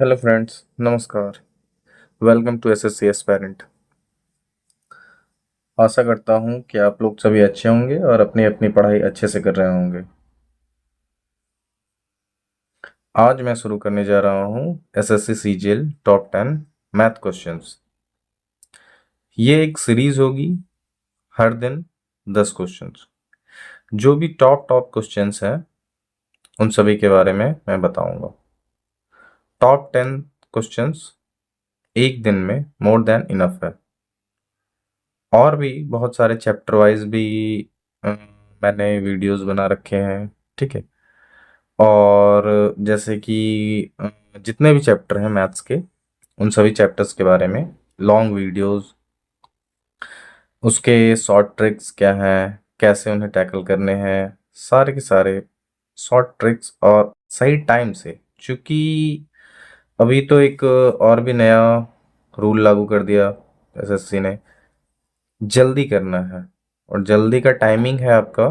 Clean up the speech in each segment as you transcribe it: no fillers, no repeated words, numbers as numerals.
Hello friends, नमस्कार। Welcome to SSC aspirant. आशा करता हूँ कि आप लोग सभी अच्छे होंगे और अपनी अपनी पढ़ाई अच्छे से कर रहे होंगे। आज मैं शुरू करने जा रहा हूँ SSC CGL top 10 math questions. ये एक सीरीज होगी, हर दिन 10 क्वेश्चंस। जो भी टॉप टॉप क्वेश्चंस हैं उन सभी के बारे में मैं बताऊंगा। टॉप 10 क्वेश्चंस एक दिन में मोर देन इनफ है। और भी बहुत सारे चैप्टर वाइज भी मैंने वीडियोस बना रखे हैं, ठीक है। और जैसे कि जितने भी चैप्टर हैं मैथ्स के, उन सभी चैप्टर्स के बारे में लॉन्ग वीडियोस, उसके शॉर्ट ट्रिक्स क्या हैं, कैसे उन्हें टैकल करने हैं, सारे के सारे शॉर्ट ट्रिक्स और सही टाइम से। क्योंकि अभी तो एक और भी नया रूल लागू कर दिया एसएससी ने, जल्दी करना है। और जल्दी का टाइमिंग है आपका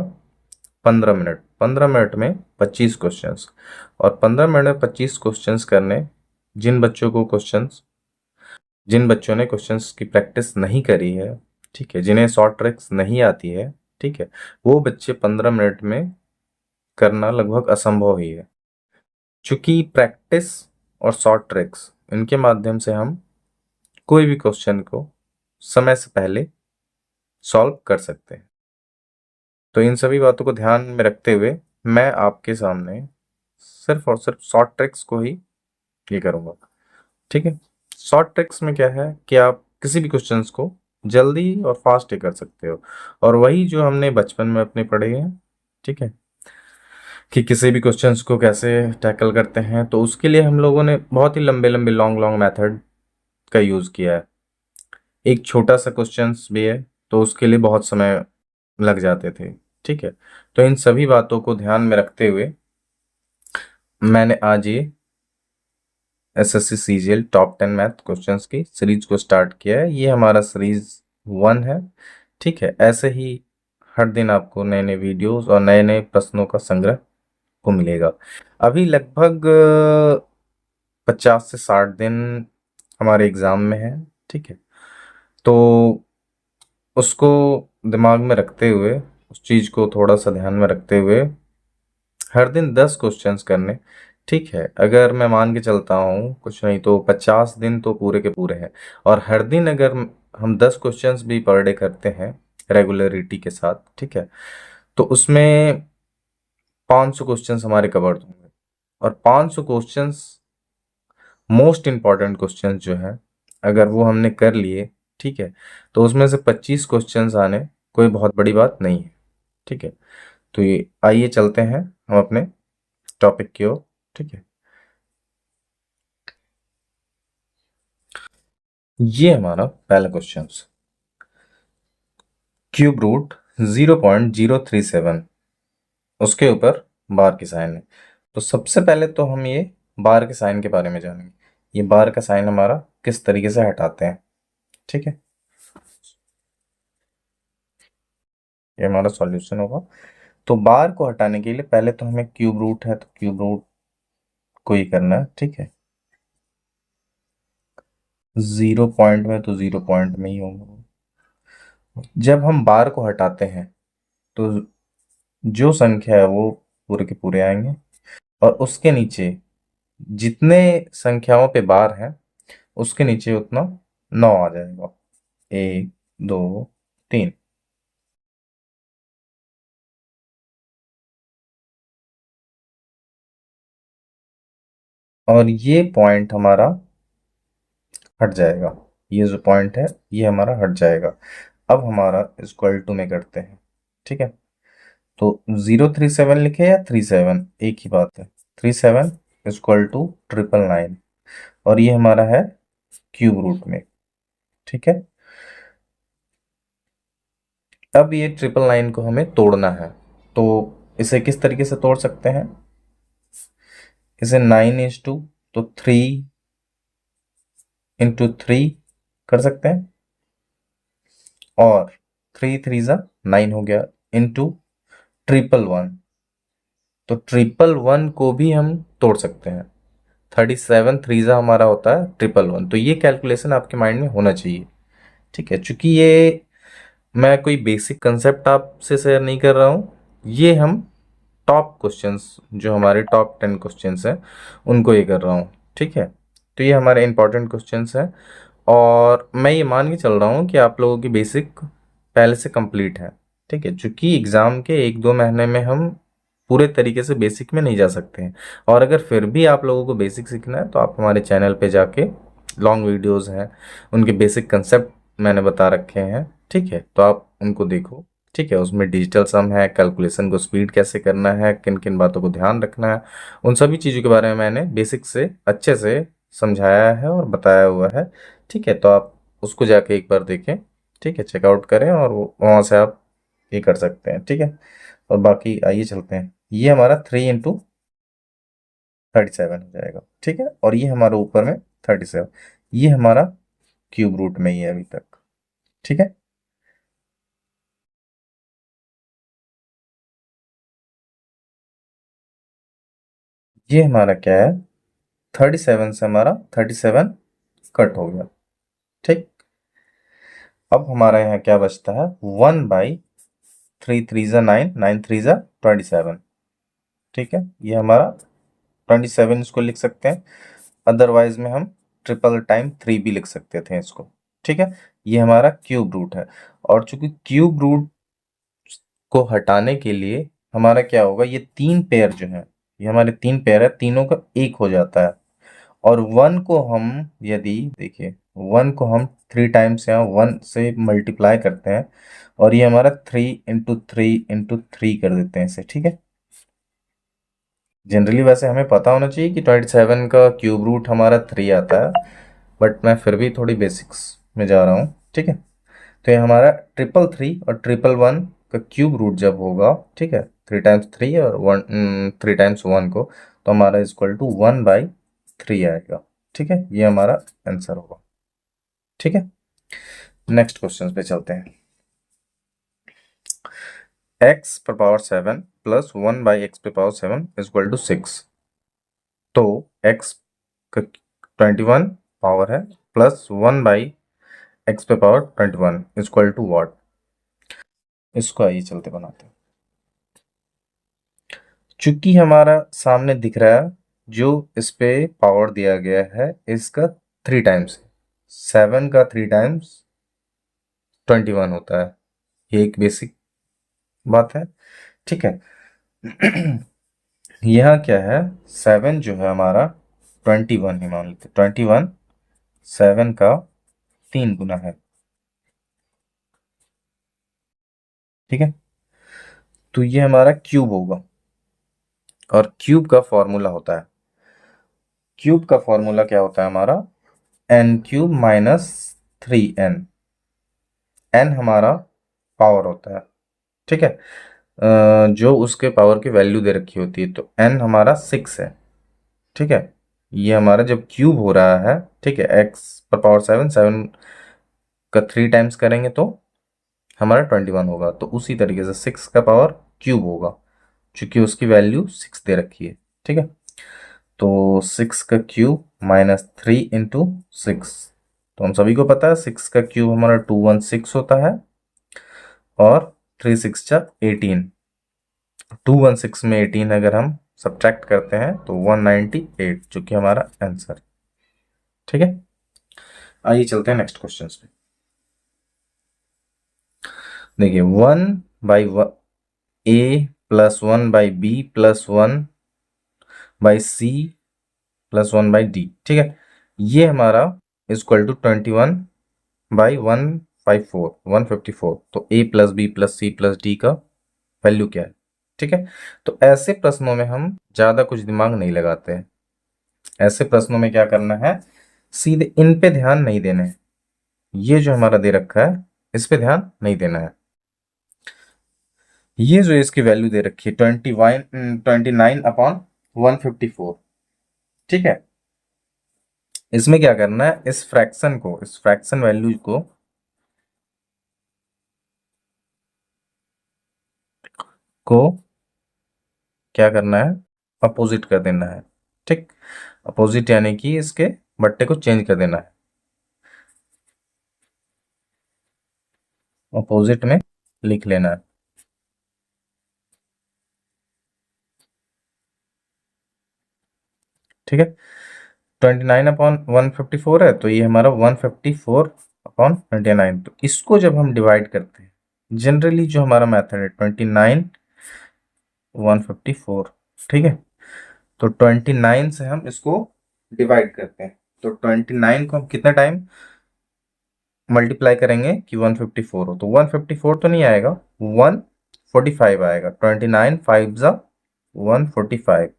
15 मिनट। 15 मिनट में 25 क्वेश्चंस। और 15 मिनट में 25 क्वेश्चंस करने, जिन बच्चों को क्वेश्चंस जिन बच्चों ने क्वेश्चंस की प्रैक्टिस नहीं करी है, ठीक है, जिन्हें शॉर्ट ट्रिक्स नहीं आती है, ठीक है, वो बच्चे 15 मिनट में करना लगभग असंभव ही है। क्योंकि प्रैक्टिस और शॉर्ट ट्रिक्स, इनके माध्यम से हम कोई भी क्वेश्चन को समय से पहले सॉल्व कर सकते हैं। तो इन सभी बातों को ध्यान में रखते हुए मैं आपके सामने सिर्फ और सिर्फ शॉर्ट ट्रिक्स को ही ये करूंगा, ठीक है। शॉर्ट ट्रिक्स में क्या है कि आप किसी भी क्वेश्चंस को जल्दी और फास्ट ही कर सकते हो। और वही जो हमने बचपन में अपने पढ़े हैं, ठीक है, कि किसी भी क्वेश्चंस को कैसे टैकल करते हैं, तो उसके लिए हम लोगों ने बहुत ही लंबे लंबे लॉन्ग लॉन्ग मेथड का यूज़ किया है। एक छोटा सा क्वेश्चंस भी है तो उसके लिए बहुत समय लग जाते थे, ठीक है। तो इन सभी बातों को ध्यान में रखते हुए मैंने आज ये SSC CGL top 10 math questions की सीरीज को स्टार्ट किया है। ये हमारा सीरीज 1 है, ठीक है। ऐसे ही हर दिन आपको नए नए वीडियोस और नए नए प्रश्नों का संग्रह को मिलेगा। अभी लगभग 50 से 60 दिन हमारे एग्जाम में है, ठीक है। तो उसको दिमाग में रखते हुए, उस चीज़ को थोड़ा सा ध्यान में रखते हुए हर दिन 10 क्वेश्चंस करने, ठीक है। अगर मैं मान के चलता हूँ कुछ नहीं तो 50 दिन तो पूरे के पूरे हैं। और हर दिन अगर हम 10 क्वेश्चंस भी पर डे करते हैं रेगुलरिटी के साथ, ठीक है, तो उसमें 500 क्वेश्चंस हमारे कवर्ड होंगे। और 500 क्वेश्चंस मोस्ट इम्पॉर्टेंट क्वेश्चंस जो हैं, अगर वो हमने कर लिए, ठीक है, तो उसमें से 25 क्वेश्चंस आने कोई बहुत बड़ी बात नहीं है, ठीक है। तो ये आइए चलते हैं हम अपने टॉपिक की ओर, ठीक है। ये हमारा पहला क्वेश्चन, क्यूब रूट 0.037, उसके ऊपर बार के साइन है। तो सबसे पहले तो हम ये बार के साइन के बारे में जानेंगे। ये बार का साइन हमारा किस तरीके से हटाते हैं, ठीक है। ये हमारा सॉल्यूशन होगा। तो बार को हटाने के लिए पहले तो हमें क्यूब रूट है तो क्यूब रूट को ही करना है, ठीक है। 0 पॉइंट में तो 0 पॉइंट में ही होगा। जब हम बार को हटाते हैं तो जो संख्या है वो पूरे के पूरे आएंगे। और उसके नीचे जितने संख्याओं पे बार है उसके नीचे उतना 9 आ जाएगा। 1 2 3। और ये पॉइंट हमारा हट जाएगा। ये जो पॉइंट है ये हमारा हट जाएगा। अब हमारा इक्वल टू में करते हैं, ठीक है। तो 037 लिखे या 37 एक ही बात है। 37 इक्वल टू 999। और ये हमारा है क्यूब रूट में, ठीक है। अब ये 999 को हमें तोड़ना है। तो इसे किस तरीके से तोड़ सकते हैं? इसे 9 तो 3 × 3 कर सकते हैं। और 3 3 9 हो गया, इंटू 111। तो 111 को भी हम तोड़ सकते हैं। 37 थ्रीजा हमारा होता है 111। तो ये कैलकुलेशन आपके माइंड में होना चाहिए, ठीक है। चूंकि ये मैं कोई बेसिक कंसेप्ट आपसे शेयर नहीं कर रहा हूँ, ये हम टॉप क्वेश्चंस जो हमारे टॉप 10 क्वेश्चंस हैं उनको ये कर रहा हूँ, ठीक है। तो ये हमारे इंपॉर्टेंट क्वेश्चंस हैं और मैं ये मान के चल रहा हूँ कि आप लोगों की बेसिक पहले से कंप्लीट है, ठीक है। चूंकि एग्ज़ाम के 1-2 महीने में हम पूरे तरीके से बेसिक में नहीं जा सकते हैं, और अगर फिर भी आप लोगों को बेसिक सीखना है तो आप हमारे चैनल पे जाके लॉन्ग वीडियोस हैं, उनके बेसिक कंसेप्ट मैंने बता रखे हैं, ठीक है। तो आप उनको देखो, ठीक है। उसमें डिजिटल सम है, कैलकुलेशन को स्पीड कैसे करना है, किन किन बातों को ध्यान रखना है, उन सभी चीज़ों के बारे में मैंने बेसिक से अच्छे से समझाया है और बताया हुआ है, ठीक है। तो आप उसको जाके एक बार देखें, ठीक है, चेकआउट करें और वहाँ से आप ये कर सकते हैं, ठीक है। और बाकी आइए चलते हैं, ये हमारा 3 into 37 हो जाएगा, ठीक है। और ये हमारा ऊपर में 37, ये हमारा क्यूब रूट में ही है अभी तक, ठीक है। ये हमारा क्या है, 37 से हमारा 37 कट हो गया, ठीक। अब हमारा यहाँ क्या बचता है, 1/3 3 9, 9 3 27, ठीक है। ये हमारा 27 इसको लिख सकते हैं, अदरवाइज में हम ट्रिपल टाइम 3 भी लिख सकते थे इसको, ठीक है। ये हमारा क्यूब रूट है, और चूंकि क्यूब रूट को हटाने के लिए हमारा क्या होगा, ये 3 पेयर जो है, ये हमारे 3 पेयर है, तीनों का एक हो जाता है। और 1 को हम, यदि देखिए 1 को हम 3 टाइम्स यहाँ 1 से मल्टीप्लाई करते हैं, और ये हमारा 3 into 3 into 3 कर देते हैं इसे, ठीक है। जनरली वैसे हमें पता होना चाहिए कि 27 का क्यूब रूट हमारा 3 आता है, बट मैं फिर भी थोड़ी बेसिक्स में जा रहा हूँ, ठीक है। तो ये हमारा 333 और 111 का क्यूब रूट जब होगा, ठीक है, 3 टाइम्स 3 और 3 टाइम्स 1 को, तो हमारा इक्वल टू 1/3 आएगा, ठीक है। ये हमारा आंसर होगा, ठीक है। नेक्स्ट क्वेश्चन पे चलते हैं। x पर पावर 7 प्लस 1/x पे पावर 7 इक्वल टू 6। तो x का 21 पावर है, प्लस 1/x पे पावर 21 इक्वल टू वॉट। इसको आइए चलते बनाते हैं। चूंकि हमारा सामने दिख रहा है, जो इस पे पावर दिया गया है इसका 3 टाइम्स है, 7 का 3 टाइम्स 21 होता है, ये एक बेसिक बात है, ठीक है। यहाँ क्या है, 7 जो है हमारा 21 ही मान लेते, 21 7 का 3 गुना है, ठीक है। तो ये हमारा क्यूब होगा, और क्यूब का फॉर्मूला होता है, क्यूब का फॉर्मूला क्या होता है हमारा, n³ - 3n। n हमारा पावर होता है, ठीक है। जो उसके पावर की वैल्यू दे रखी होती है, तो n हमारा 6 है, ठीक है। ये हमारा जब क्यूब हो रहा है, ठीक है, x पर पावर 7, 7 का 3 टाइम्स करेंगे तो हमारा 21 होगा, तो उसी तरीके से 6 का पावर क्यूब होगा, चूंकि उसकी वैल्यू 6 दे रखी है, ठीक है। तो 6 का क्यूब -3 into 6, तो हम सभी को पता है 6 का क्यूब हमारा 216 होता है, और 3 6 18, 216 में 18 अगर हम सब्ट्रैक्ट करते हैं तो 198, जो कि हमारा आंसर, ठीक है। आइए चलते हैं नेक्स्ट क्वेश्चन पे। देखिए 1/a plus 1/b plus 1/c plus 1/d, ठीक है। ये हमारा इक्वल टू 21/154, तो a plus b plus c plus d का वैल्यू क्या है, ठीक है। तो ऐसे प्रश्नों में हम ज़्यादा कुछ दिमाग नहीं लगाते हैं, ऐसे प्रश्नों में क्या करना है, सीधे इन पे ध्यान नहीं देना है, ये जो हमारा दे रखा है इस पे ध्यान नहीं देना है। ये जो इसकी वैल्यू दे रखी है 29/154, ठीक है। इसमें क्या करना है, इस फ्रैक्शन को, इस फ्रैक्शन वैल्यू को क्या करना है, अपोजिट कर देना है, ठीक। अपोजिट यानी कि इसके बट्टे को चेंज कर देना है, अपोजिट में लिख लेना है। ठीक है, 29/154 है, तो ये हमारा 154/29। तो इसको जब हम डिवाइड करते हैं, जनरली जो हमारा मेथड है 29/154, ठीक है, तो 29 से हम इसको डिवाइड करते हैं। तो 29 को हम कितना टाइम मल्टीप्लाई करेंगे कि 154 हो, तो 154 तो नहीं आएगा, 145 आएगा। 29 5 जा 145,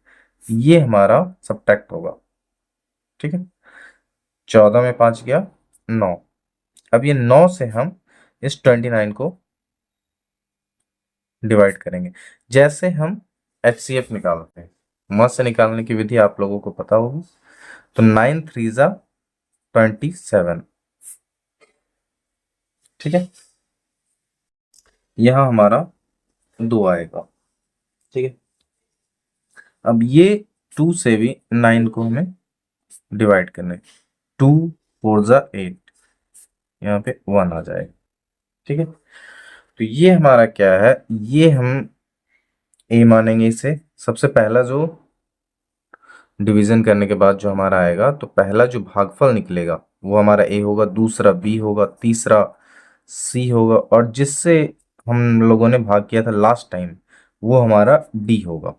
ये हमारा सब्ट्रैक्ट होगा। ठीक है, 14 में 5 गया 9। अब ये 9 से हम इस 29 को डिवाइड करेंगे। जैसे हम HCF निकालते हैं, मस से निकालने की विधि आप लोगों को पता होगी। तो 9 3 जा 27, ठीक है, यहां हमारा 2 आएगा। ठीक है, अब ये 2 से भी 9 को हमें डिवाइड करना है। 2 4 जा 8, यहाँ पे 1 आ जाएगा। ठीक है, तो ये हमारा क्या है, ये हम ए मानेंगे इसे। सबसे पहला जो डिवीजन करने के बाद जो हमारा आएगा, तो पहला जो भागफल निकलेगा वो हमारा ए होगा, दूसरा बी होगा, तीसरा सी होगा, और जिससे हम लोगों ने भाग किया था लास्ट टाइम वो हमारा डी होगा।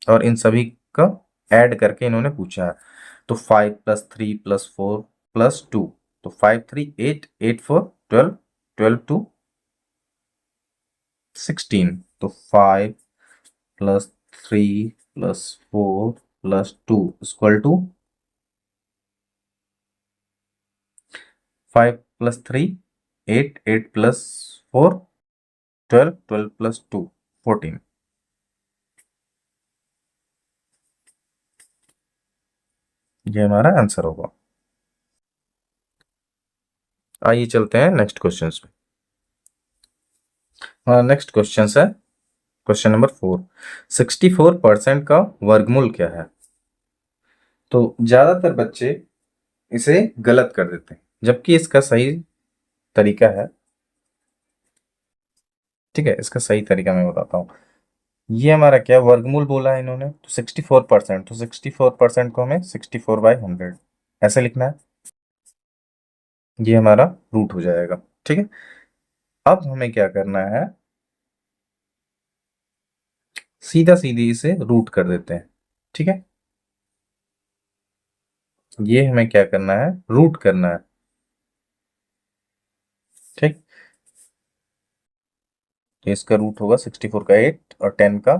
और इन सभी का ऐड करके इन्होंने पूछा है। तो 5 + 3 + 4 + 2, तो 5 3 8 8 4 12 12 2 16, तो 5 + 3 + 4 + 2 = 5 + 3 8 8 + 4 12 12 + 2 14। ये हमारा आंसर होगा। आइए चलते हैं नेक्स्ट क्वेश्चन पे। हाँ, नेक्स्ट क्वेश्चन है क्वेश्चन नंबर 4। 64% का वर्गमूल क्या है? तो ज्यादातर बच्चे इसे गलत कर देते हैं, जबकि इसका सही तरीका है। ठीक है, इसका सही तरीका मैं बताता हूँ। ये हमारा क्या वर्गमूल बोला है इन्होंने, तो 64%, तो 64% को हमें 64/100 ऐसे लिखना है। ये हमारा रूट हो जाएगा। ठीक है, अब हमें क्या करना है, सीधा सीधी इसे रूट कर देते हैं। ठीक है, ये हमें क्या करना है, रूट करना है। ठीक, तो इसका रूट होगा 64 का 8 और 10 का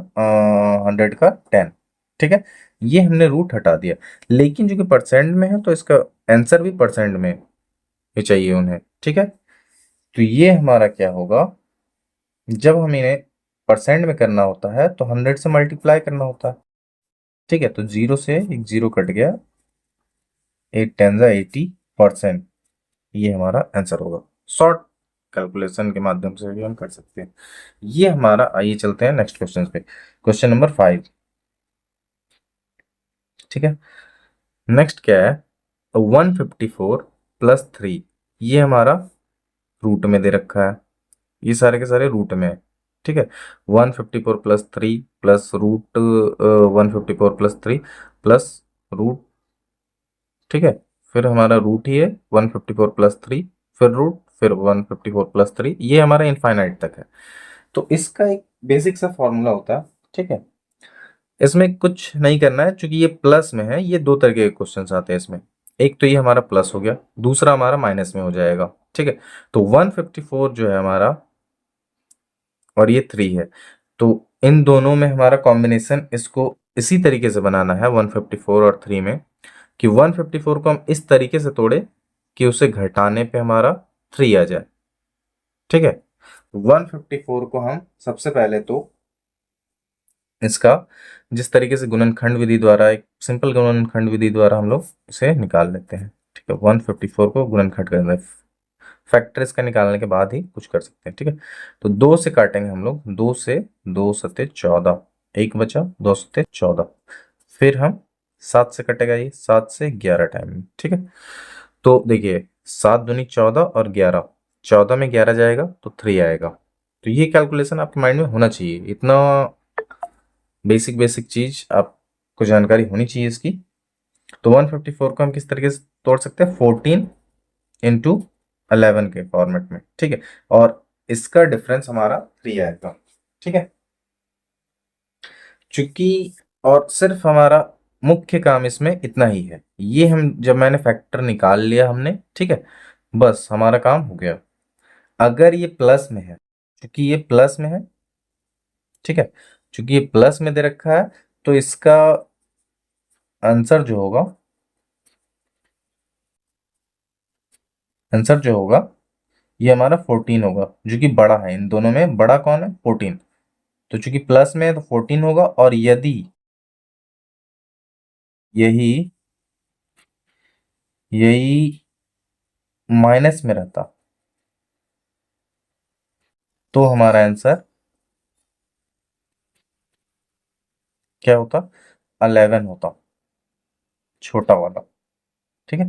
100 का 10। ठीक है, ये हमने रूट हटा दिया, लेकिन जो कि परसेंट में है तो इसका आंसर भी परसेंट में ही चाहिए उन्हें। ठीक है, तो ये हमारा क्या होगा, जब हम इन्हें परसेंट में करना होता है तो 100 से मल्टीप्लाई करना होता है। ठीक है, तो 0 से एक 0 कट गया, 8 10 जा 80%, ये हमारा आंसर होगा। शॉर्ट कैलकुलेशन के माध्यम से भी हम कर सकते हैं। ये हमारा, आइए चलते हैं नेक्स्ट क्वेश्चन पे, क्वेश्चन नंबर 5। ठीक है, नेक्स्ट क्या है, 154 + 3, ये हमारा रूट में दे रखा है, ये सारे के सारे रूट में है। ठीक है, 154 + 3 प्लस रूट 154 + 3 प्लस रूट, ठीक है, फिर हमारा रूट ही है 154 + 3, फिर रूट, फिर 154 + 3, ये हमारा इनफाइनाइट तक है। तो इसका एक बेसिक सा फॉर्मूला होता है। ठीक है, इसमें कुछ नहीं करना है, क्योंकि ये प्लस में है। ये दो तरह के क्वेश्चंस आते हैं इसमें, एक तो ये हमारा प्लस हो गया, दूसरा हमारा माइनस में हो जाएगा। ठीक है, तो 154 जो है हमारा और ये 3 है, तो इन दोनों में हमारा कॉम्बिनेशन, इसको इसी तरीके से बनाना है 154 और 3 में, कि 154 को हम इस तरीके से तोड़े कि उसे घटाने पे हमारा 3 आ जाए। ठीक है, 154 को हम सबसे पहले तो इसका जिस तरीके से गुणनखंड विधि द्वारा, एक सिंपल गुणनखंड विधि द्वारा हम लोग इसे निकाल लेते हैं। ठीक है, 154 को गुणनखंड करना है, फैक्टर इसका निकालने के बाद ही कुछ कर सकते हैं। ठीक है, तो 2 से काटेंगे हम लोग, 2 से 2 सत्ते 14, एक बचा, 2 सत्ते 14, फिर हम 7 से कटेगा, ये 7 से 11 टाइम में, ठीक है। तो देखिए 7 दूनी 14 और 11, 14 में 11 जाएगा तो 3 आएगा। तो ये कैलकुलेशन आपके माइंड में होना चाहिए, इतना बेसिक बेसिक चीज आपको जानकारी होनी चाहिए इसकी। तो 154 को हम किस तरीके से तोड़ सकते हैं, 14 इंटू 11 के फॉर्मेट में, ठीक है। और इसका डिफरेंस हमारा 3 आएगा, ठीक है। चूंकि और सिर्फ हमारा मुख्य काम इसमें इतना ही है, ये हम जब मैंने फैक्टर निकाल लिया हमने, ठीक है, बस हमारा काम हो गया। अगर ये प्लस में है, क्योंकि ये प्लस में है, ठीक है, चूंकि ये प्लस में दे रखा है, तो इसका आंसर जो होगा, आंसर जो होगा ये हमारा 14 होगा, जो कि बड़ा है। इन दोनों में बड़ा कौन है, 14। तो चूंकि प्लस में है तो 14 होगा, और यदि यही यही माइनस में रहता तो हमारा आंसर क्या होता, 11 होता, छोटा वाला, ठीक है।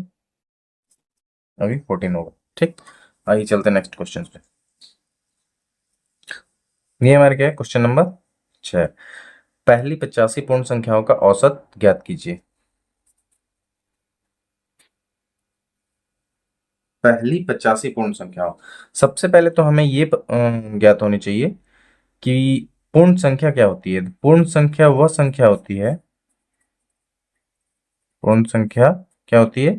अभी 14 होगा, ठीक। आइए चलते नेक्स्ट क्वेश्चन पे। ये हमारे क्या है, क्वेश्चन नंबर 6। पहली 85 पूर्ण संख्याओं का औसत ज्ञात कीजिए। पहली 85 पूर्ण संख्याओं, सबसे पहले तो हमें ये ज्ञात होनी चाहिए कि पूर्ण संख्या क्या होती है। पूर्ण संख्या वह संख्या होती है, पूर्ण संख्या क्या होती है,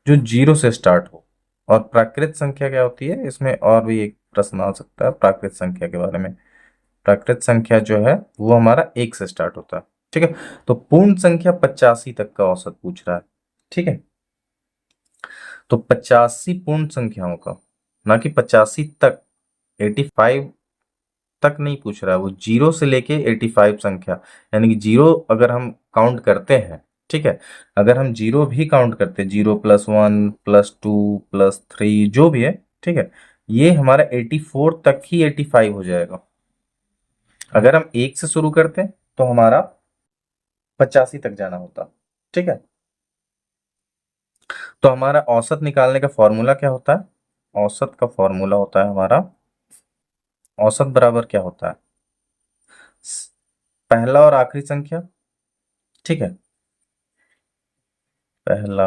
जो जीरो से स्टार्ट हो। और प्राकृत संख्या क्या होती है, इसमें और भी एक प्रश्न आ सकता है प्राकृत संख्या के बारे में। प्राकृत संख्या जो है वो हमारा 1 से स्टार्ट होता है, ठीक है। तो पूर्ण संख्या 85 तक का औसत पूछ रहा है, ठीक है। तो 85 पूर्ण संख्याओं का, ना कि 85 तक, 85 तक नहीं पूछ रहा है वो, जीरो से लेके 85 संख्या, यानी कि जीरो अगर हम काउंट करते हैं, ठीक है, अगर हम जीरो भी काउंट करते हैं, 0+1 +2 +3 जो भी है, ठीक है, ये हमारा 84 तक ही 85 हो जाएगा। अगर हम 1 से शुरू करते हैं तो हमारा 85 तक जाना होता, ठीक है। तो हमारा औसत निकालने का फॉर्मूला क्या होता है, औसत का फॉर्मूला होता है हमारा, औसत बराबर क्या होता है, पहला और आखिरी संख्या, ठीक है, पहला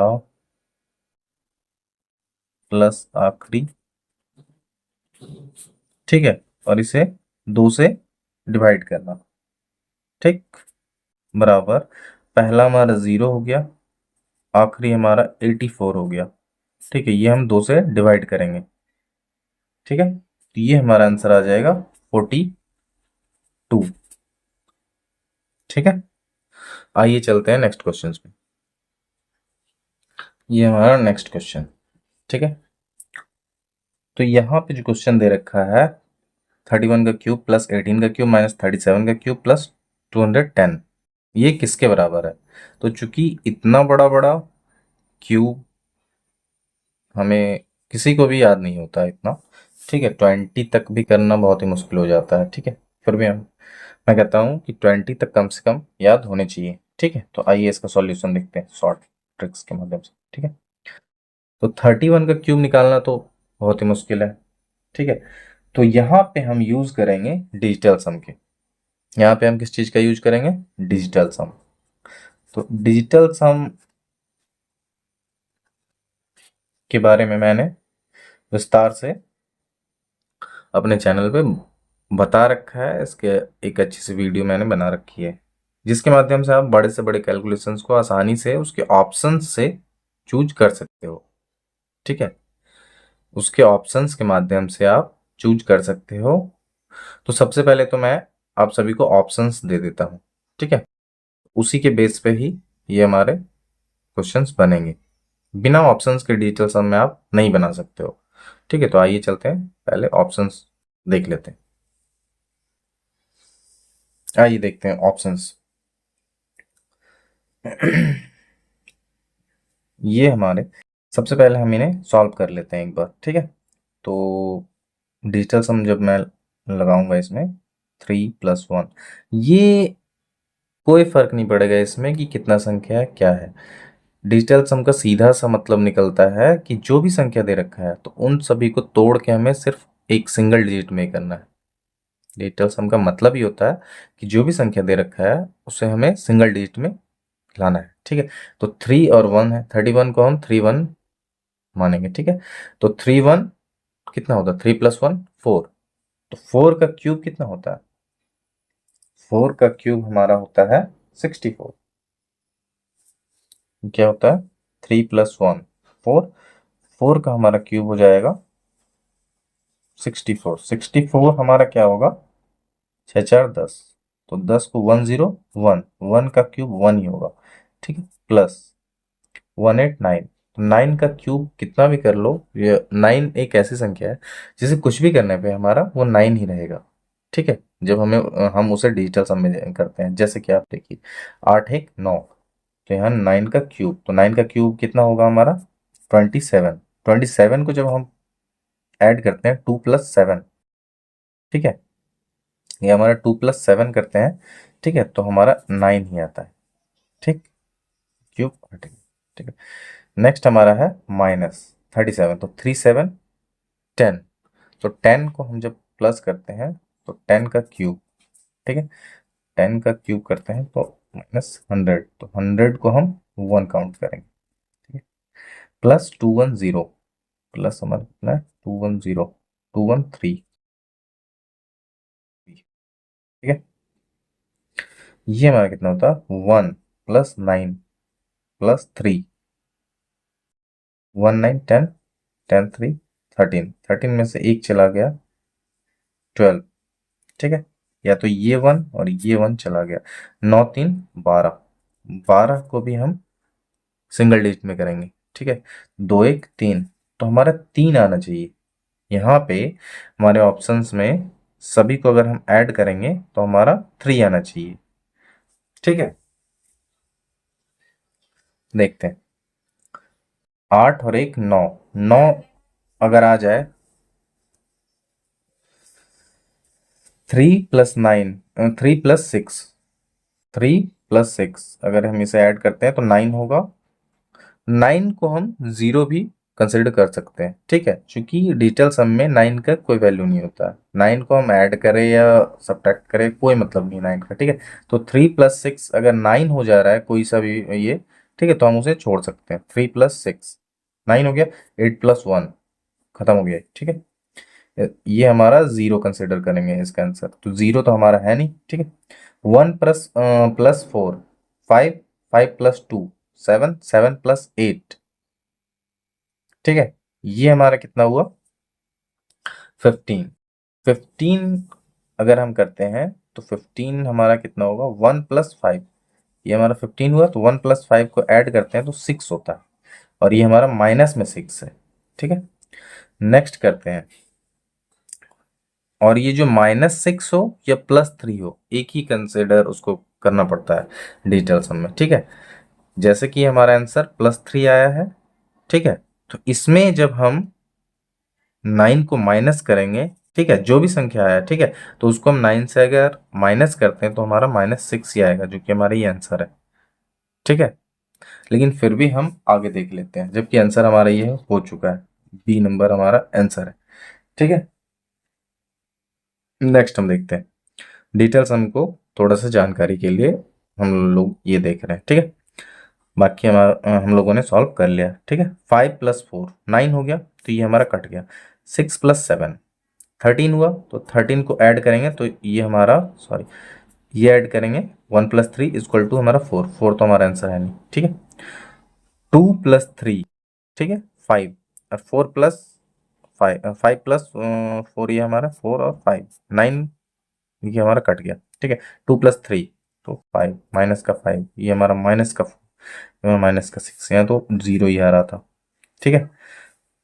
प्लस आखिरी, ठीक है, और इसे 2 से डिवाइड करना, ठीक, बराबर पहला हमारा 0 हो गया, आखिरी हमारा 84 हो गया, ठीक है। ये हम 2 से डिवाइड करेंगे, ठीक है। तो ये हमारा आंसर आ जाएगा 42, ठीक है। आइए चलते हैं नेक्स्ट क्वेश्चन पे। ये हमारा नेक्स्ट क्वेश्चन, ठीक है। तो यहाँ पे जो क्वेश्चन दे रखा है, 31 का क्यूब प्लस 18 का क्यूब माइनस 37 का क्यूब प्लस 210, ये किसके बराबर है। तो चूंकि इतना बड़ा बड़ा क्यूब हमें किसी को भी याद नहीं होता है इतना, ठीक है, 20 तक भी करना बहुत ही मुश्किल हो जाता है, ठीक है। फिर भी मैं कहता हूँ कि 20 तक कम से कम याद होने चाहिए, ठीक है। तो आइए इसका सॉल्यूशन देखते हैं शॉर्ट ट्रिक्स के माध्यम से, ठीक है। तो 31 का क्यूब निकालना तो बहुत ही मुश्किल है, ठीक है। तो यहाँ पे हम यूज करेंगे डिजिटल सम के। यहाँ पे हम किस चीज का यूज करेंगे, डिजिटल सम। तो डिजिटल सम के बारे में मैंने विस्तार से अपने चैनल पे बता रखा है, इसके एक अच्छी सी वीडियो मैंने बना रखी है, जिसके माध्यम से आप बड़े से बड़े कैलकुलेशंस को आसानी से उसके ऑप्शंस से चूज कर सकते हो, ठीक है। उसके ऑप्शंस के माध्यम से आप चूज कर सकते हो। तो सबसे पहले तो मैं आप सभी को ऑप्शंस दे देता हूँ, ठीक है। उसी के बेस पे ही ये हमारे क्वेश्चंस बनेंगे, बिना ऑप्शंस के डिजिटल सम में आप नहीं बना सकते हो, ठीक है। तो आइए चलते हैं, पहले ऑप्शंस देख लेते हैं। आइए देखते हैं ऑप्शंस। ये हमारे, सबसे पहले हम इन्हें सॉल्व कर लेते हैं एक बार, ठीक है। तो डिजिटल सम जब मैं लगाऊंगा इसमें 3 + 1, ये कोई फर्क नहीं पड़ेगा इसमें कि कितना संख्या है क्या है। डिजिटल सम का सीधा सा मतलब निकलता है कि जो भी संख्या दे रखा है तो उन सभी को तोड़ के हमें सिर्फ एक सिंगल डिजिट में करना है। डिजिटल सम का मतलब ही होता है कि जो भी संख्या दे रखा है उसे हमें सिंगल डिजिट में लाना है। ठीक है, तो 3 और 1 है, 31 को हम 3 1 मानेंगे। ठीक है, तो 3 1 कितना होता है, 3 + 1 4, तो 4 का क्यूब कितना होता है, 4 का क्यूब हमारा होता है 64। क्या होता है, 3 + 1 4, 4 का हमारा क्यूब हो जाएगा 64। 64 हमारा क्या होगा, 6 4 10, तो 10 को 1 0 1, 1 का क्यूब 1 ही होगा। ठीक है, प्लस 1 8 9, तो 9 का क्यूब कितना भी कर लो, ये 9 एक ऐसी संख्या है जिसे कुछ भी करने पे हमारा वो 9 ही रहेगा। ठीक है, जब हम उसे डिजिटल सम में करते हैं, जैसे कि आप देखिए 8 1 9, तो यहाँ 9 का क्यूब, तो 9 का क्यूब कितना होगा हमारा 27। 27 को जब हम ऐड करते हैं 2 + 7, ठीक है, ये हमारा 2 + 7 करते हैं, ठीक है, तो हमारा 9 ही आता है। ठीक, क्यूब हटेगा। ठीक है, नेक्स्ट हमारा है -37, तो 3 7 10, तो 10 को हम जब प्लस करते हैं तो 10 का क्यूब, ठीक है, 10 का क्यूब करते हैं तो -100, तो 100 को हम 1 काउंट करेंगे। ठीक है, प्लस 210, प्लस हमारा कितना है 210, 213। ठीक है, ये हमारा कितना होता है 1 + 9 + 3, 1 9 10, 10 3 13, 13 में से एक चला गया 12। ठीक है, या तो ये 1 और ये 1 चला गया, 9 3 12, 12 को भी हम सिंगल डिजिट में करेंगे। ठीक है, 2 1 3, तो हमारा 3 आना चाहिए। यहाँ पे हमारे ऑप्शंस में सभी को अगर हम ऐड करेंगे तो हमारा 3 आना चाहिए। ठीक है, देखते हैं, 8 और 1 9, 9 अगर आ जाए, 3 + 9, 3 + 6, 3 + 6 अगर हम इसे ऐड करते हैं तो 9 होगा। 9 को हम 0 भी कंसिडर कर सकते हैं। ठीक है, क्योंकि डिजिटल सम में 9 का कोई वैल्यू नहीं होता। 9 को हम ऐड करें या सब्ट्रैक्ट करें कोई मतलब नहीं 9 का। ठीक है, तो 3 + 6 अगर 9 हो जा रहा है कोई सा भी ये, ठीक है, तो हम उसे छोड़ सकते हैं। 3 + 6 9 हो गया, 8 + 1 खत्म हो गया। ठीक है, ये हमारा 0 कंसिडर करेंगे इसका आंसर, तो 0 तो हमारा है नहीं। ठीक है, 1 + 4 5, 5 + 2 7, 7 + 8। ठीक है, ये हमारा कितना हुआ 15। 15 अगर हम करते हैं तो 15 हमारा कितना होगा 1 + 5, ये हमारा 15 हुआ, तो 1 + 5 को ऐड करते हैं तो 6 होता है, और ये हमारा माइनस में 6 है। ठीक है, नेक्स्ट करते हैं, और ये जो -6 हो या +3 हो एक ही कंसिडर उसको करना पड़ता है डिजिटल सम में। ठीक है, जैसे कि हमारा आंसर +3 आया है। ठीक है, तो इसमें जब हम 9 को माइनस करेंगे, ठीक है, जो भी संख्या आया, ठीक है, तो उसको हम 9 से अगर माइनस करते हैं तो हमारा -6 ही आएगा, जो कि हमारा ये आंसर है। ठीक है, लेकिन फिर भी हम आगे देख लेते हैं, जबकि आंसर हमारा ये हो चुका है, बी नंबर हमारा आंसर है। ठीक है, नेक्स्ट हम देखते हैं डिटेल्स, हमको थोड़ा सा जानकारी के लिए हम लोग ये देख रहे हैं। ठीक है, बाकी हमारा हम लोगों ने सॉल्व कर लिया। ठीक है, 5 + 4 9 हो गया, तो ये हमारा कट गया। 6 + 7 13 हुआ, तो 13 को ऐड करेंगे तो ये हमारा, सॉरी, ये ऐड करेंगे 1 + 3 = हमारा 4, 4 तो हमारा आंसर है नहीं। ठीक है, 2 + 3, ठीक है 5, और 4 + 5, 5 + 4, ये हमारा 4 और 5 9, ये हमारा कट गया। ठीक है, 2 + 3 तो 5, माइनस का 5, ये हमारा माइनस का 4, माइनस का 6, यहाँ तो 0 ही आ रहा था। ठीक है,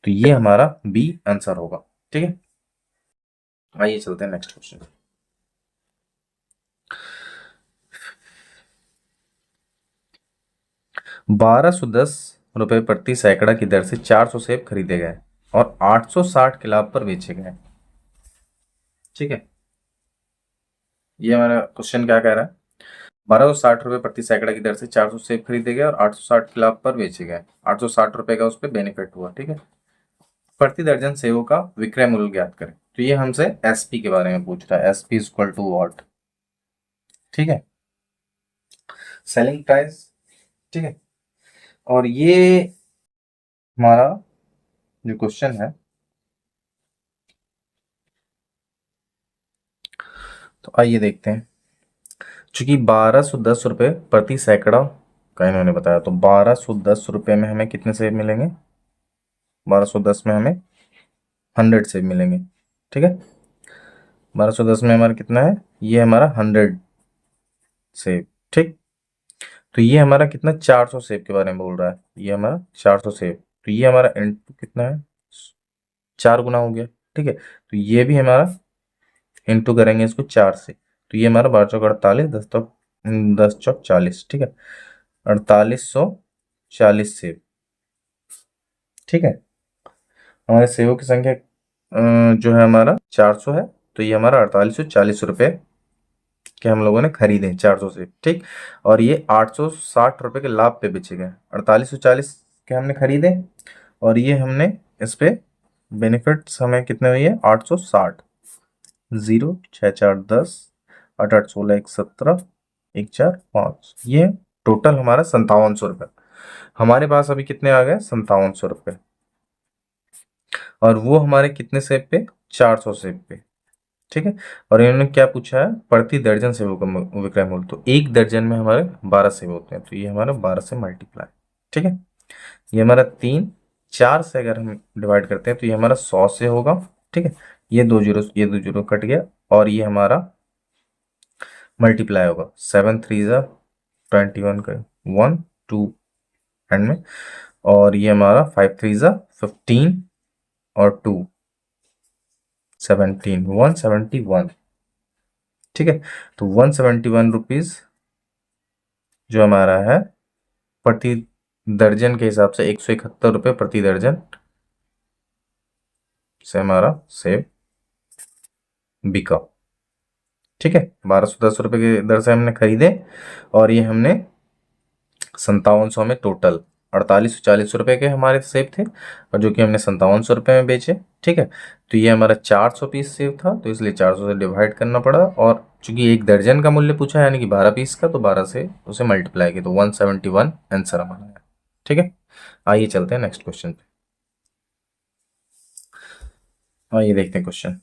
तो ये हमारा बी आंसर होगा। ठीक है, आइए चलते हैं नेक्स्ट क्वेश्चन। 1210 रुपये प्रति सैकड़ा की दर से 400 सेब खरीदे गए और 860 के लाभ पर बेचे गए। ठीक है, ये हमारा क्वेश्चन क्या कह रहा है, ₹1260 प्रति सैकड़ा की दर से 400 सेब खरीदे गए और 860 के लाभ पर बेचे गए। ₹860 का उस पर बेनिफिट हुआ। ठीक है, प्रति दर्जन सेबों का विक्रय मूल्य ज्ञात करें। तो ये हमसे एसपी के बारे में पूछ रहा है, एसपी इक्वल टू वॉट। ठीक है, सेलिंग प्राइस। ठीक है, और ये हमारा जो क्वेश्चन है, तो आइए देखते हैं। चूंकि ₹1210 प्रति सैकड़ा का इन्होंने बताया, तो ₹1210 में हमें कितने सेब मिलेंगे? 1210 में हमें 100 सेब मिलेंगे। ठीक है, 1210 में हमारा कितना है? ये हमारा 100 सेब। ठीक, तो ये हमारा कितना, 400 सेब के बारे में बोल रहा है। ये हमारा 400 सेब, तो ये हमारा इनटू कितना है, 4 गुना हो गया। ठीक है, तो ये भी हमारा इनटू करेंगे इसको 4 से, तो ये हमारा 12 चौक 48, 10 चौक 40। ठीक है, 4840 सेब। ठीक है, हमारे सेबों की संख्या जो है हमारा 400 है, तो ये हमारा 4840 के हम लोगों ने खरीदे 400 सेब। ठीक, और ये ₹860 के लाभ पे बेचे गए। 4840 के हमने खरीदे, और ये हमने इस पे बेनिफिट्स हमें कितने हुई है? 860। 0 6 4 10 8 8 16 1 17 1 4 5, ये टोटल हमारा ₹5700। हमारे पास अभी कितने आ गए? ₹5700। और वो हमारे कितने सेब पे? 400 सेब पे। ठीक है, और इन्होंने क्या पूछा है? प्रति दर्जन सेबों का विक्रय मूल्य। तो एक दर्जन में हमारे 12 सेब होते हैं, तो ये हमारा 12 से मल्टीप्लाई। ठीक है, ये हमारा 3 4 से अगर हम डिवाइड करते हैं तो ये हमारा 100 से होगा। ठीक है, ये 2 जीरो कट गया, और ये हमारा मल्टीप्लाई होगा। 7 3 21 का 1 2 एंड में, और ये हमारा 5 3 15 और 2 17 171। ठीक है, तो 171 रुपीज जो हमारा है प्रति दर्जन के हिसाब से, ₹171 प्रति दर्जन से हमारा सेब बिका। ठीक है, ₹1210 की दर से हमने खरीदे, और ये हमने 5700 में टोटल, ₹4840 के हमारे सेब थे, और जो कि हमने ₹5700 में बेचे। ठीक है, तो ये हमारा 400 पीस सेब था, तो इसलिए 400 से डिवाइड करना पड़ा, और चूंकि एक दर्जन का मूल्य पूछा है, यानी कि 12 पीस का, तो 12 से उसे मल्टीप्लाई किया, तो 171 आंसर हमारा है। ठीक है, आइए चलते हैं नेक्स्ट क्वेश्चन पे। आइए देखते हैं क्वेश्चन।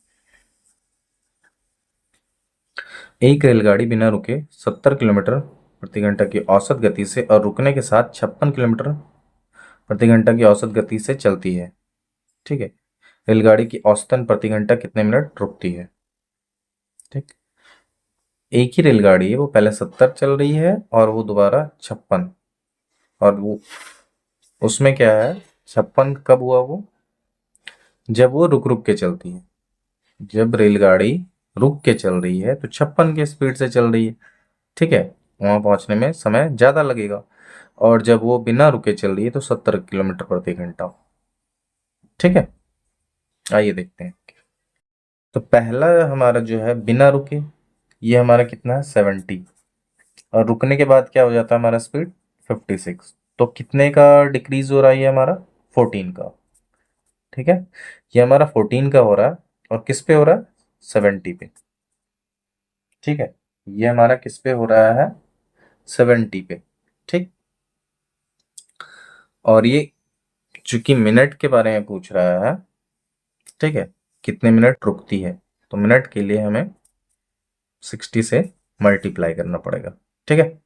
एक रेलगाड़ी बिना रुके 70 किलोमीटर प्रति घंटा की औसत गति से और रुकने के साथ 56 किलोमीटर प्रति घंटा की औसत गति से चलती है। ठीक है, रेलगाड़ी की औसतन प्रति घंटा कितने मिनट रुकती है? ठीक, एक ही रेलगाड़ी है, वो पहले 70 चल रही है और वो दोबारा 56, और वो उसमें क्या है, 56 कब हुआ? वो जब वो रुक रुक के चलती है। जब रेलगाड़ी रुक के चल रही है तो 56 की स्पीड से चल रही है। ठीक है, वहां पहुंचने में समय ज्यादा लगेगा, और जब वो बिना रुके चल रही है तो 70 किलोमीटर प्रति घंटा। ठीक है, आइए देखते हैं। तो पहला हमारा जो है बिना रुके, ये हमारा कितना है? 70, और रुकने के बाद क्या हो जाता है हमारा स्पीड? 56। तो कितने का डिक्रीज हो रहा है? ये हमारा 14 का। ठीक है, ये हमारा 14 का हो रहा है, और किस पे हो रहा है? 70 पे। ठीक है, ये हमारा किस पे हो रहा है? 70 पे। ठीक, और ये चूंकि मिनट के बारे में पूछ रहा है, ठीक है, कितने मिनट रुकती है, तो मिनट के लिए हमें 60 से मल्टीप्लाई करना पड़ेगा। ठीक है,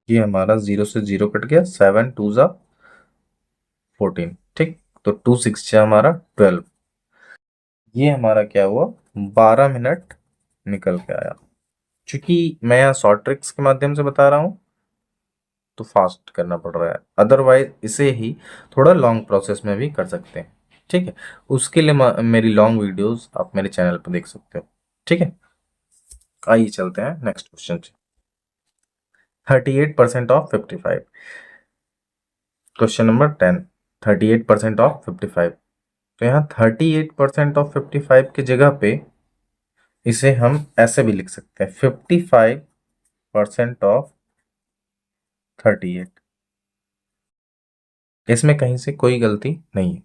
ये हमारा 0 से 0 कट गया, 7 2 14। ठीक, तो 2 6 हमारा 12, ये हमारा क्या हुआ? 12 मिनट निकल के आया। चूंकि मैं यहाँ शॉर्ट ट्रिक्स के माध्यम से बता रहा हूँ, तो फास्ट करना पड़ रहा है, अदरवाइज इसे ही थोड़ा लॉन्ग प्रोसेस में भी कर सकते हैं। ठीक है, उसके लिए मेरी लॉन्ग वीडियोस आप मेरे चैनल पर देख सकते हो। ठीक है, आइए चलते हैं नेक्स्ट क्वेश्चन पे। 38% ऑफ 55। Question number 10, 38% of 55। तो यहाँ 38% ऑफ 55 की जगह पे इसे हम ऐसे भी लिख सकते हैं, 55% ऑफ 38। इसमें कहीं से कोई गलती नहीं है,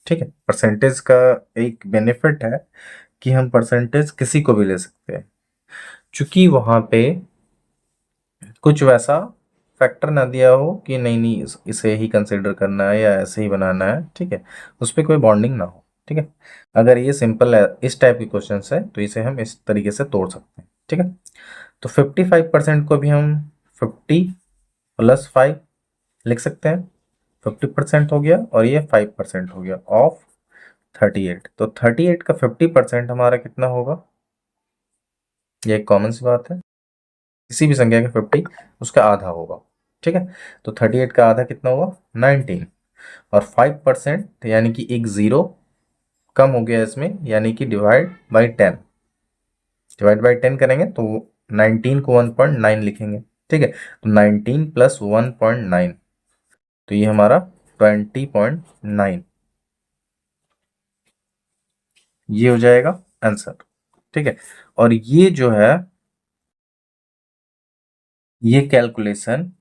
ठीक है। परसेंटेज का एक बेनिफिट है कि हम परसेंटेज किसी को भी ले सकते हैं, चूंकि वहां पे कुछ वैसा फैक्टर ना दिया हो कि नहीं नहीं इसे ही कंसिडर करना है या ऐसे ही बनाना है, ठीक है। उस पर कोई बॉन्डिंग ना हो, ठीक है। अगर ये सिंपल है, इस टाइप की क्वेश्चन है, तो इसे हम इस तरीके से तोड़ सकते हैं, ठीक है। तो 55% को भी हम 50 + 5 लिख सकते हैं। 50% हो गया और ये 5% हो गया ऑफ 38। तो 38 का 50% हमारा कितना होगा, ये एक कॉमन सी बात है। किसी भी संख्या का 50 उसका आधा होगा, ठीक है। तो 38 का आधा कितना हुआ, 19। और 5% यानी कि एक जीरो कम हो गया इसमें, यानी कि डिवाइड बाई 10 करेंगे तो 19 को 1.9 लिखेंगे, ठीक है। तो 19 + 1.9, तो ये हमारा 20.9, ये हो जाएगा आंसर, ठीक है। और ये जो है, ये कैलकुलेशन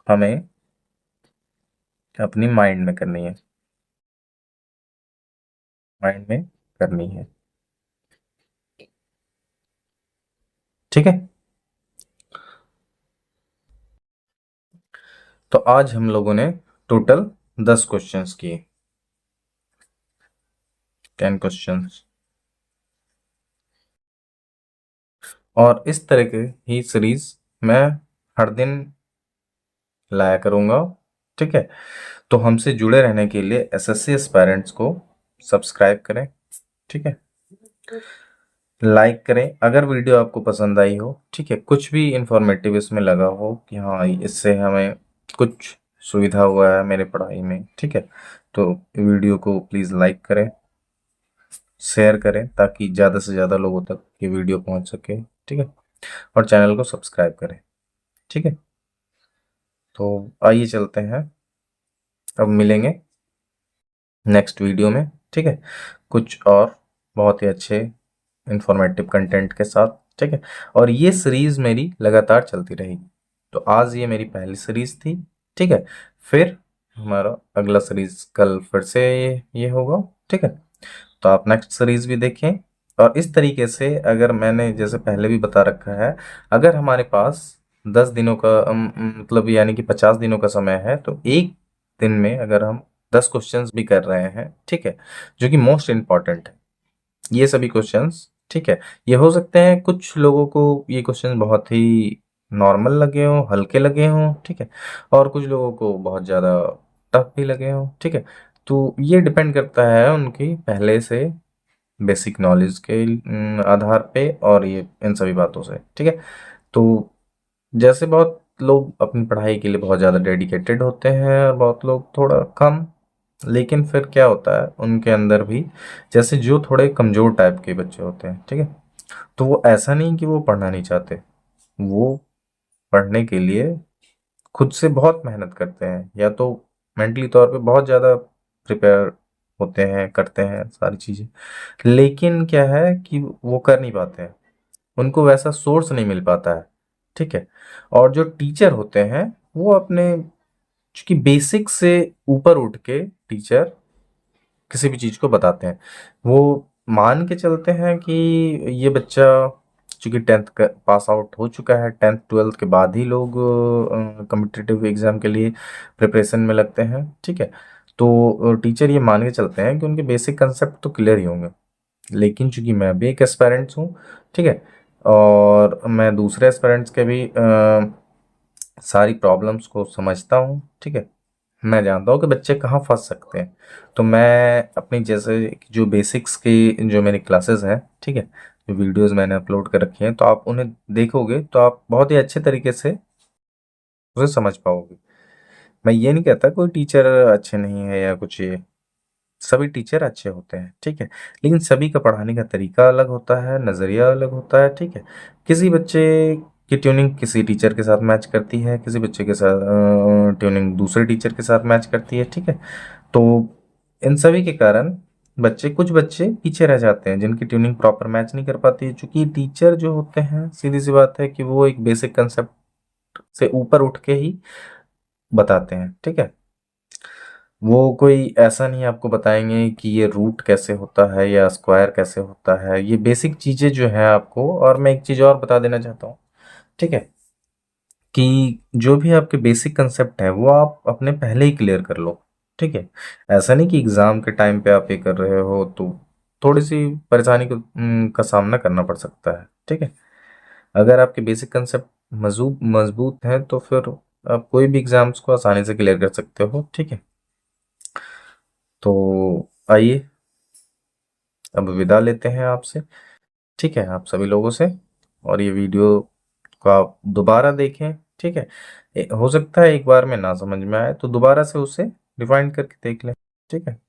हमें अपनी माइंड में करनी है, माइंड में करनी है, ठीक है। तो आज हम लोगों ने टोटल 10 क्वेश्चंस किए, 10 क्वेश्चंस। और इस तरह के ही सीरीज मैं हर दिन लाया करूंगा, ठीक है। तो हमसे जुड़े रहने के लिए एसएससी एस्पायरेंट्स को सब्सक्राइब करें, ठीक है। लाइक करें अगर वीडियो आपको पसंद आई हो, ठीक है। कुछ भी इंफॉर्मेटिव इसमें लगा हो कि हाँ इससे हमें कुछ सुविधा हुआ है मेरे पढ़ाई में, ठीक है, तो वीडियो को प्लीज़ लाइक करें, शेयर करें, ताकि ज़्यादा से ज़्यादा लोगों तक ये वीडियो पहुंच सके, ठीक है। और चैनल को सब्सक्राइब करें, ठीक है। तो आइए चलते हैं, अब मिलेंगे नेक्स्ट वीडियो में, ठीक है, कुछ और बहुत ही अच्छे इंफॉर्मेटिव कंटेंट के साथ, ठीक है। और ये सीरीज मेरी लगातार चलती रहेगी। तो आज ये मेरी पहली सीरीज थी, ठीक है। फिर हमारा अगला सीरीज कल फिर से ये होगा, ठीक है। तो आप नेक्स्ट सीरीज भी देखें। और इस तरीके से, अगर मैंने जैसे पहले भी बता रखा है, अगर हमारे पास 10 दिनों का मतलब यानी कि 50 दिनों का समय है, तो एक दिन में अगर हम 10 क्वेश्चंस भी कर रहे हैं, ठीक है, जो कि मोस्ट इम्पॉर्टेंट है ये सभी क्वेश्चंस, ठीक है। ये हो सकते हैं कुछ लोगों को ये क्वेश्चन बहुत ही नॉर्मल लगे हों, हल्के लगे हों, ठीक है, और कुछ लोगों को बहुत ज़्यादा टफ भी लगे हों, ठीक है। तो ये डिपेंड करता है उनकी पहले से बेसिक नॉलेज के आधार पे, और ये इन सभी बातों से, ठीक है। तो जैसे बहुत लोग अपनी पढ़ाई के लिए बहुत ज़्यादा डेडिकेटेड होते हैं और बहुत लोग थोड़ा कम, लेकिन फिर क्या होता है उनके अंदर भी, जैसे जो थोड़े कमज़ोर टाइप के बच्चे होते हैं, ठीक है, तो वो ऐसा नहीं कि वो पढ़ना नहीं चाहते, वो पढ़ने के लिए खुद से बहुत मेहनत करते हैं, या तो मेंटली तौर पे बहुत ज़्यादा प्रिपेयर होते हैं, करते हैं सारी चीज़ें, लेकिन क्या है कि वो कर नहीं पाते हैं, उनको वैसा सोर्स नहीं मिल पाता है, ठीक है। और जो टीचर होते हैं वो अपने, चूंकि बेसिक से ऊपर उठ के टीचर किसी भी चीज़ को बताते हैं, वो मान के चलते हैं कि ये बच्चा चूंकि 10th का पास आउट हो चुका है, 10th 12th के बाद ही लोग कम्पिटिटिव एग्ज़ाम के लिए प्रिपरेशन में लगते हैं, ठीक है। तो टीचर ये मान के चलते हैं कि उनके बेसिक कंसेप्ट तो क्लियर ही होंगे, लेकिन चूंकि मैं भी एक एस्पायरेंट्स हूँ, ठीक है, और मैं दूसरे एस्पायरेंट्स के भी सारी प्रॉब्लम्स को समझता हूँ, ठीक है। मैं जानता हूँ कि बच्चे कहाँ फंस सकते हैं, तो मैं अपनी जैसे जो बेसिक्स की जो मेरी क्लासेस हैं, ठीक है, जो वीडियोस मैंने अपलोड कर रखी हैं, तो आप उन्हें देखोगे तो आप बहुत ही अच्छे तरीके से उसे समझ पाओगे। मैं ये नहीं कहता कोई टीचर अच्छे नहीं है या कुछ, ये सभी टीचर अच्छे होते हैं, ठीक है, लेकिन सभी का पढ़ाने का तरीका अलग होता है, नज़रिया अलग होता है, ठीक है। किसी बच्चे कि ट्यूनिंग किसी टीचर के साथ मैच करती है, किसी बच्चे के साथ ट्यूनिंग दूसरे टीचर के साथ मैच करती है, ठीक है। तो इन सभी के कारण कुछ बच्चे पीछे रह जाते हैं जिनकी ट्यूनिंग प्रॉपर मैच नहीं कर पाती है, क्योंकि टीचर जो होते हैं सीधी सी बात है कि वो एक बेसिक कंसेप्ट से ऊपर उठ के ही बताते हैं, ठीक है। वो कोई ऐसा नहीं आपको बताएंगे कि ये रूट कैसे होता है या स्क्वायर कैसे होता है, ये बेसिक चीज़ें जो है आपको। और मैं एक चीज़ और बता देना चाहता हूँ, ठीक है, कि जो भी आपके बेसिक कंसेप्ट है वो आप अपने पहले ही क्लियर कर लो, ठीक है। ऐसा नहीं कि एग्ज़ाम के टाइम पे आप ये कर रहे हो तो थोड़ी सी परेशानी का सामना करना पड़ सकता है, ठीक है। अगर आपके बेसिक कंसेप्ट मजबूत हैं तो फिर आप कोई भी एग्ज़ाम्स को आसानी से क्लियर कर सकते हो, ठीक है। तो आइए अब विदा लेते हैं आपसे, ठीक है, आप सभी लोगों से। और ये वीडियो को आप दोबारा देखें, ठीक है। हो सकता है एक बार में ना समझ में आए तो दोबारा से उसे रिवाइंड करके देख लें, ठीक है,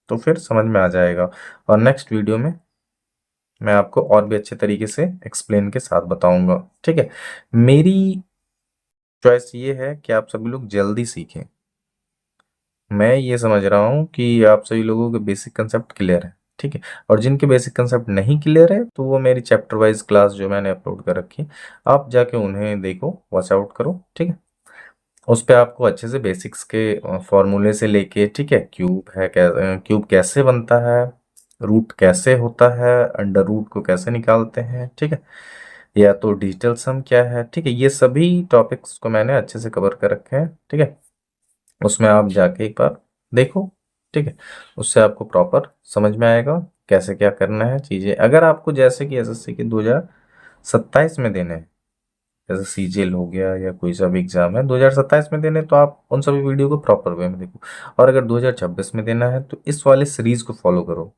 तो फिर समझ में आ जाएगा। और नेक्स्ट वीडियो में मैं आपको और भी अच्छे तरीके से एक्सप्लेन के साथ बताऊंगा, ठीक है। मेरी चॉइस ये है कि आप सभी लोग जल्दी सीखें। मैं ये समझ रहा हूँ कि आप सभी लोगों के बेसिक कंसेप्ट क्लियर है, ठीक है। और जिनके बेसिक कंसेप्ट नहीं क्लियर है तो वो मेरी चैप्टर वाइज क्लास जो मैंने अपलोड कर रखी है, आप जाके उन्हें देखो, वॉच आउट करो, ठीक है। उस पे आपको अच्छे से बेसिक्स के फॉर्मूले से लेके, ठीक है, क्यूब कैसे बनता है, रूट कैसे होता है, अंडर रूट को कैसे निकालते हैं, ठीक है, या तो डिजिटल सम क्या है, ठीक है, ये सभी टॉपिक्स को मैंने अच्छे से कवर कर रखे हैं, ठीक है। उसमें आप जाके एक बार देखो, ठीक है, उससे आपको प्रॉपर समझ में आएगा कैसे क्या करना है चीज़ें। अगर आपको जैसे कि एसएससी के 2027 में देने हैं, जैसे सीजीएल हो गया या कोई सा भी एग्जाम है 2027 में देने, तो आप उन सभी वीडियो को प्रॉपर वे में देखो। और अगर 2026 में देना है तो इस वाले सीरीज को फॉलो करो,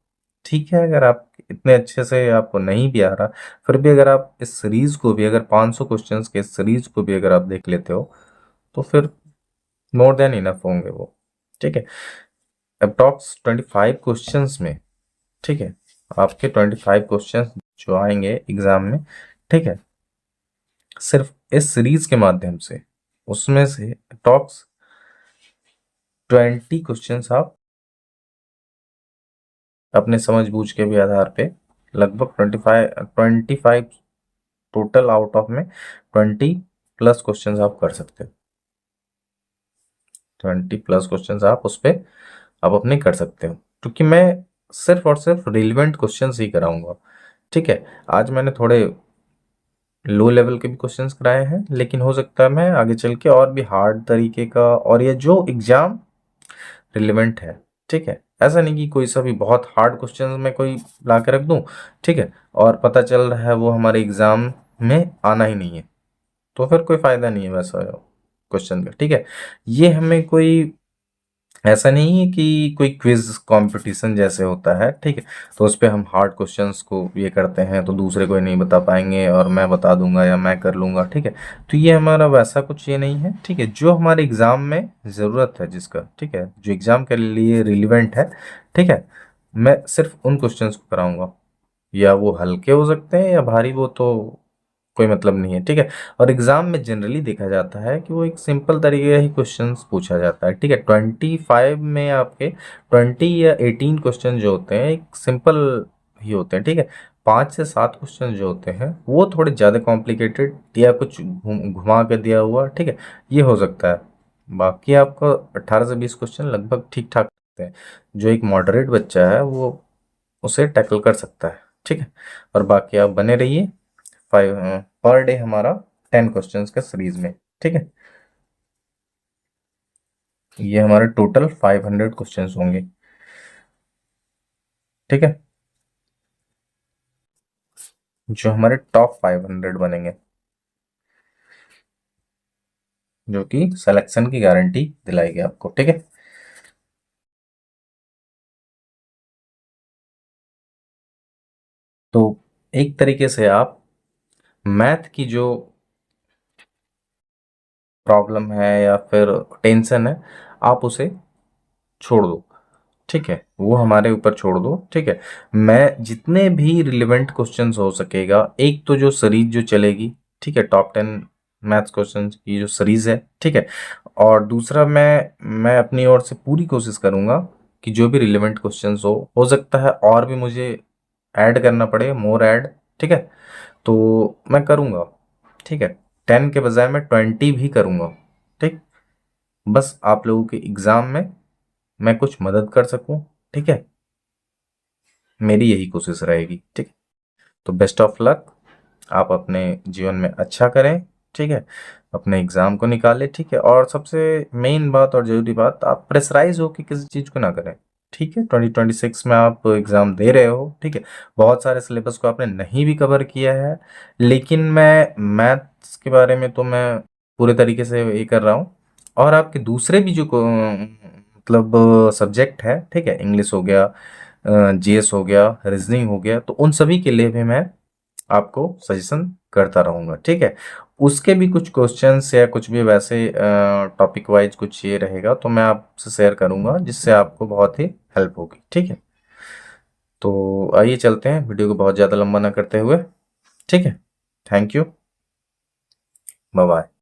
ठीक है। अगर आप इतने अच्छे से आपको नहीं भी आ रहा, फिर भी अगर आप इस सीरीज को भी, अगर 500 क्वेश्चंस के सीरीज को भी अगर आप देख लेते हो तो फिर मोर देन इनफ होंगे वो, ठीक है। अप्रॉक्स 25 क्वेश्चंस में, ठीक है, आपके 25 क्वेश्चंस जो आएंगे एग्जाम में, ठीक है, सिर्फ इस सीरीज के माध्यम से उसमें से अप्रॉक्स 20 क्वेश्चंस आप अपने समझ बूझ के भी आधार पे, लगभग 25 टोटल आउट ऑफ में 20 प्लस क्वेश्चंस आप कर सकते हो। 20 प्लस क्वेश्चंस आप उस पे आप अपने कर सकते हो, क्योंकि मैं सिर्फ और सिर्फ रिलेवेंट क्वेश्चंस ही कराऊंगा, ठीक है। आज मैंने थोड़े लो लेवल के भी क्वेश्चंस कराए हैं, लेकिन हो सकता है मैं आगे चल के और भी हार्ड तरीके का, और ये जो एग्जाम रिलेवेंट है, ठीक है। ऐसा नहीं कि कोई सा भी बहुत हार्ड क्वेश्चंस में कोई ला के रख दूं, ठीक है, और पता चल रहा है वो हमारे एग्जाम में आना ही नहीं है, तो फिर कोई फायदा नहीं है वैसा क्वेश्चन का, ठीक है। ये हमें कोई ऐसा नहीं है कि कोई क्विज कंपटीशन जैसे होता है, ठीक है, तो उस पे हम हार्ड क्वेश्चंस को ये करते हैं तो दूसरे कोई नहीं बता पाएंगे और मैं बता दूंगा या मैं कर लूंगा, ठीक है। तो ये हमारा वैसा कुछ ये नहीं है, ठीक है। जो हमारे एग्जाम में ज़रूरत है जिसका, ठीक है, जो एग्जाम के लिए रिलीवेंट है, ठीक है, मैं सिर्फ उन क्वेश्चंस को कराऊंगा। या वो हल्के हो सकते हैं या भारी, वो तो कोई मतलब नहीं है, ठीक है। और एग्जाम में जनरली देखा जाता है कि वो एक सिंपल तरीके का ही क्वेश्चंस पूछा जाता है, ठीक है। 25 में आपके 20 या 18 क्वेश्चन जो होते हैं एक सिंपल ही होते हैं, ठीक है। 5 से 7 क्वेश्चन जो होते हैं वो थोड़े ज़्यादा कॉम्प्लिकेटेड या कुछ घुमा के दिया हुआ, ठीक है, ये हो सकता है। बाकी आपका 18 से 20 क्वेश्चन लगभग ठीक ठाक होते हैं, जो एक मॉडरेट बच्चा है वो उसे टैकल कर सकता है, ठीक है। और बाकी आप बने रहिए, 5 पर डे हमारा 10 क्वेश्चंस का सीरीज में, ठीक है। ये हमारे टोटल 500 क्वेश्चंस होंगे, ठीक है, जो हमारे टॉप 500 बनेंगे, जो कि सिलेक्शन की गारंटी दिलाएगी आपको, ठीक है। तो एक तरीके से आप मैथ की जो प्रॉब्लम है या फिर टेंशन है, आप उसे छोड़ दो, ठीक है, वो हमारे ऊपर छोड़ दो, ठीक है। मैं जितने भी रिलेवेंट क्वेश्चंस हो सकेगा, एक तो जो सीरीज जो चलेगी, ठीक है, टॉप 10 मैथ्स क्वेश्चन की जो सीरीज है, ठीक है। और दूसरा मैं अपनी ओर से पूरी कोशिश करूंगा कि जो भी रिलेवेंट क्वेश्चंस हो सकता है और भी मुझे ऐड करना पड़े, मोर ऐड, ठीक है, तो मैं करूंगा, ठीक है। 10 के बजाय मैं 20 भी करूंगा, ठीक। बस आप लोगों के एग्जाम में मैं कुछ मदद कर सकूं, ठीक है, मेरी यही कोशिश रहेगी, ठीक है। तो बेस्ट ऑफ लक, आप अपने जीवन में अच्छा करें, ठीक है, अपने एग्जाम को निकालें, ठीक है। और सबसे मेन बात और जरूरी बात, आप प्रेशराइज हो कि किसी चीज को ना करें, ठीक है। 2026 में आप एग्जाम दे रहे हो, ठीक है। बहुत सारे सिलेबस को आपने नहीं भी कवर किया है, लेकिन मैं मैथ्स के बारे में तो मैं पूरे तरीके से ये कर रहा हूँ। और आपके दूसरे भी जो मतलब सब्जेक्ट है, ठीक है, इंग्लिश हो गया, जीएस हो गया, रीजनिंग हो गया, तो उन सभी के लिए भी मैं आपको सजेशन करता रहूंगा, ठीक है। उसके भी कुछ क्वेश्चंस या कुछ भी वैसे टॉपिक वाइज कुछ ये रहेगा तो मैं आपसे शेयर करूंगा, जिससे आपको बहुत ही हेल्प होगी, ठीक है। तो आइए चलते हैं, वीडियो को बहुत ज़्यादा लंबा ना करते हुए, ठीक है। Thank you, bye bye.